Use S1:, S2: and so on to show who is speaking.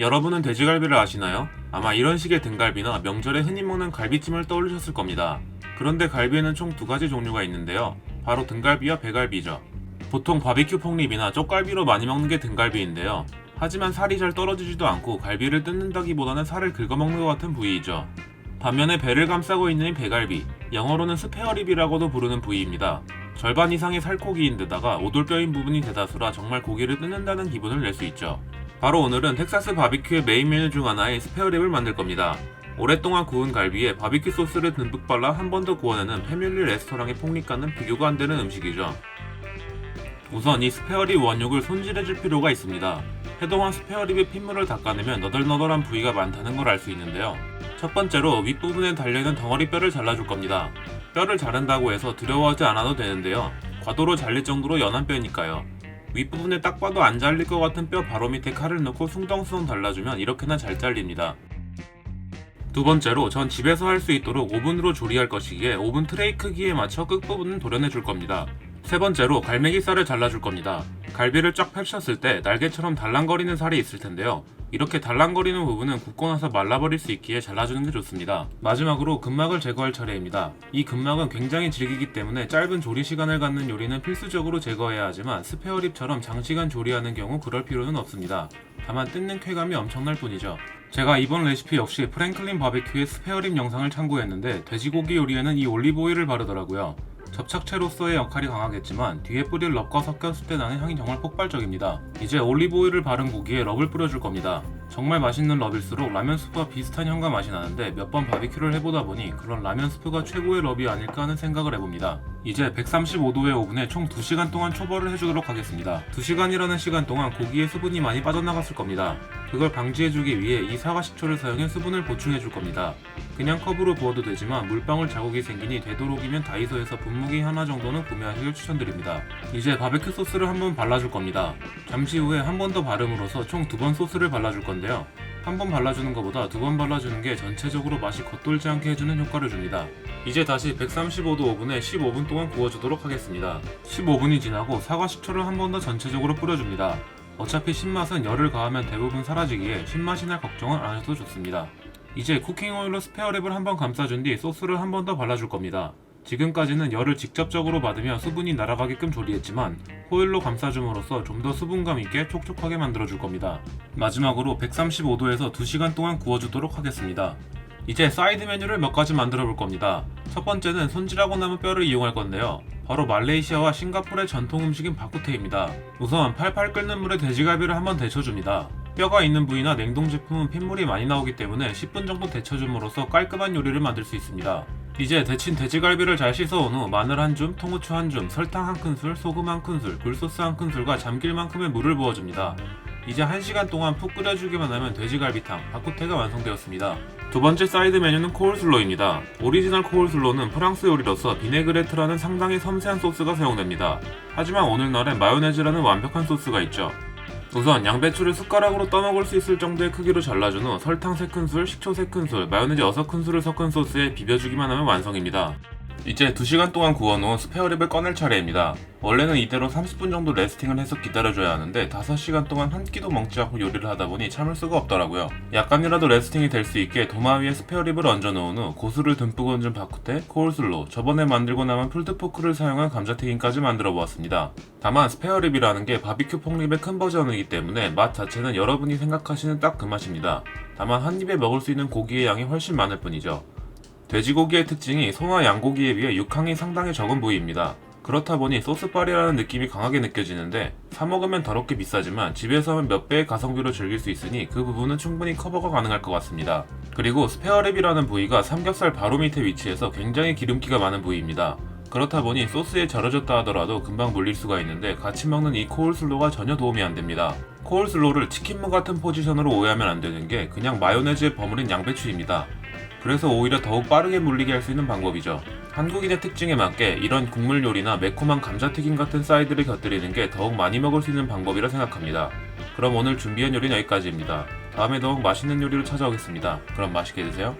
S1: 여러분은 돼지갈비를 아시나요? 아마 이런 식의 등갈비나 명절에 흔히 먹는 갈비찜을 떠올리셨을 겁니다. 그런데 갈비에는 총 두 가지 종류가 있는데요. 바로 등갈비와 배갈비죠. 보통 바비큐 폭립이나 쪽갈비로 많이 먹는 게 등갈비인데요. 하지만 살이 잘 떨어지지도 않고 갈비를 뜯는다기보다는 살을 긁어먹는 것 같은 부위이죠. 반면에 배를 감싸고 있는 이 배갈비, 영어로는 스페어립이라고도 부르는 부위입니다. 절반 이상의 살코기인데다가 오돌뼈인 부분이 대다수라 정말 고기를 뜯는다는 기분을 낼 수 있죠. 바로 오늘은 텍사스 바비큐의 메인 메뉴 중 하나인 스페어립을 만들 겁니다. 오랫동안 구운 갈비에 바비큐 소스를 듬뿍 발라 한 번 더 구워내는 패밀리 레스토랑의 폭립과는 비교가 안 되는 음식이죠. 우선 이 스페어립 원육을 손질해줄 필요가 있습니다. 해동한 스페어립의 핏물을 닦아내면 너덜너덜한 부위가 많다는 걸 알 수 있는데요. 첫 번째로 윗부분에 달려있는 덩어리 뼈를 잘라줄 겁니다. 뼈를 자른다고 해서 두려워하지 않아도 되는데요. 과도로 잘릴 정도로 연한 뼈니까요. 윗부분에 딱 봐도 안 잘릴 것 같은 뼈 바로 밑에 칼을 넣고 숭덩숭덩 잘라주면 이렇게나 잘 잘립니다. 두 번째로 전 집에서 할 수 있도록 오븐으로 조리할 것이기에 오븐 트레이 크기에 맞춰 끝부분은 도려내줄 겁니다. 세 번째로 갈매기살을 잘라줄 겁니다. 갈비를 쫙 펼쳤을 때 날개처럼 달랑거리는 살이 있을 텐데요. 이렇게 달랑거리는 부분은 굽고 나서 말라버릴 수 있기에 잘라주는 게 좋습니다. 마지막으로 근막을 제거할 차례입니다. 이 근막은 굉장히 질기기 때문에 짧은 조리 시간을 갖는 요리는 필수적으로 제거해야 하지만 스페어립처럼 장시간 조리하는 경우 그럴 필요는 없습니다. 다만 뜯는 쾌감이 엄청날 뿐이죠. 제가 이번 레시피 역시 프랭클린 바비큐의 스페어립 영상을 참고했는데 돼지고기 요리에는 이 올리브오일을 바르더라고요. 접착제로서의 역할이 강하겠지만 뒤에 뿌릴 럽과 섞였을 때 나는 향이 정말 폭발적입니다. 이제 올리브오일을 바른 고기에 럽을 뿌려줄 겁니다. 정말 맛있는 럽일수록 라면 스프와 비슷한 향과 맛이 나는데 몇 번 바비큐를 해보다 보니 그런 라면 스프가 최고의 럽이 아닐까 하는 생각을 해봅니다. 이제 135도의 오븐에 총 2시간 동안 초벌을 해주도록 하겠습니다. 2시간이라는 시간 동안 고기에 수분이 많이 빠져나갔을 겁니다. 그걸 방지해주기 위해 이 사과식초를 사용해 수분을 보충해줄 겁니다. 그냥 컵으로 부어도 되지만 물방울 자국이 생기니 되도록이면 다이소에서 분무기 하나 정도는 구매하시길 추천드립니다. 이제 바베큐 소스를 한번 발라줄 겁니다. 잠시 후에 한 번 더 바름으로써 총 2번 소스를 발라줄 건데요. 한 번 발라주는 것보다 2번 발라주는 게 전체적으로 맛이 겉돌지 않게 해주는 효과를 줍니다. 이제 다시 135도 오븐에 15분 동안 구워주도록 하겠습니다. 15분이 지나고 사과식초를 한 번 더 전체적으로 뿌려줍니다. 어차피 신맛은 열을 가하면 대부분 사라지기에 신맛이 날 걱정은 안 해도 좋습니다. 이제 쿠킹오일로 스페어랩을 한번 감싸준 뒤 소스를 한 번 더 발라줄 겁니다. 지금까지는 열을 직접적으로 받으며 수분이 날아가게끔 조리했지만 호일로 감싸줌으로써 좀 더 수분감 있게 촉촉하게 만들어줄 겁니다. 마지막으로 135도에서 2시간 동안 구워주도록 하겠습니다. 이제 사이드 메뉴를 몇 가지 만들어 볼 겁니다. 첫 번째는 손질하고 남은 뼈를 이용할 건데요. 바로 말레이시아와 싱가포르의 전통 음식인 바쿠테입니다. 우선 팔팔 끓는 물에 돼지갈비를 한번 데쳐줍니다. 뼈가 있는 부위나 냉동 제품은 핏물이 많이 나오기 때문에 10분 정도 데쳐줌으로써 깔끔한 요리를 만들 수 있습니다. 이제 데친 돼지갈비를 잘 씻어온 후 마늘 한 줌, 통후추 한 줌, 설탕 한 큰술, 소금 한 큰술, 굴소스 한 큰술과 잠길 만큼의 물을 부어줍니다. 이제 1시간 동안 푹 끓여주기만 하면 돼지갈비탕, 바쿠테가 완성되었습니다. 두 번째 사이드 메뉴는 코울슬로입니다. 오리지널 코울슬로는 프랑스 요리로서 비네그레트라는 상당히 섬세한 소스가 사용됩니다. 하지만 오늘날엔 마요네즈라는 완벽한 소스가 있죠. 우선 양배추를 숟가락으로 떠먹을 수 있을 정도의 크기로 잘라준 후 설탕 3큰술, 식초 3큰술, 마요네즈 6큰술을 섞은 소스에 비벼주기만 하면 완성입니다. 이제 2시간 동안 구워놓은 스페어립을 꺼낼 차례입니다. 원래는 이대로 30분 정도 레스팅을 해서 기다려줘야 하는데 5시간 동안 한 끼도 먹지 않고 요리를 하다 보니 참을 수가 없더라고요. 약간이라도 레스팅이 될 수 있게 도마 위에 스페어립을 얹어 놓은 후 고수를 듬뿍 얹은 바쿠테, 코울슬로, 저번에 만들고 남은 풀드포크를 사용한 감자튀김까지 만들어 보았습니다. 다만 스페어립이라는 게 바비큐 폭립의 큰 버전이기 때문에 맛 자체는 여러분이 생각하시는 딱 그 맛입니다. 다만 한 입에 먹을 수 있는 고기의 양이 훨씬 많을 뿐이죠. 돼지고기의 특징이 소나 양고기에 비해 육향이 상당히 적은 부위입니다. 그렇다 보니 소스빨이라는 느낌이 강하게 느껴지는데 사 먹으면 더럽게 비싸지만 집에서 하면 몇 배의 가성비로 즐길 수 있으니 그 부분은 충분히 커버가 가능할 것 같습니다. 그리고 스페어랩이라는 부위가 삼겹살 바로 밑에 위치해서 굉장히 기름기가 많은 부위입니다. 그렇다 보니 소스에 절여졌다 하더라도 금방 물릴 수가 있는데 같이 먹는 이 코울슬로가 전혀 도움이 안 됩니다. 코울슬로를 치킨무 같은 포지션으로 오해하면 안 되는 게 그냥 마요네즈에 버무린 양배추입니다. 그래서 오히려 더욱 빠르게 물리게 할 수 있는 방법이죠. 한국인의 특징에 맞게 이런 국물 요리나 매콤한 감자튀김 같은 사이드를 곁들이는 게 더욱 많이 먹을 수 있는 방법이라 생각합니다. 그럼 오늘 준비한 요리는 여기까지입니다. 다음에 더욱 맛있는 요리로 찾아오겠습니다. 그럼 맛있게 드세요.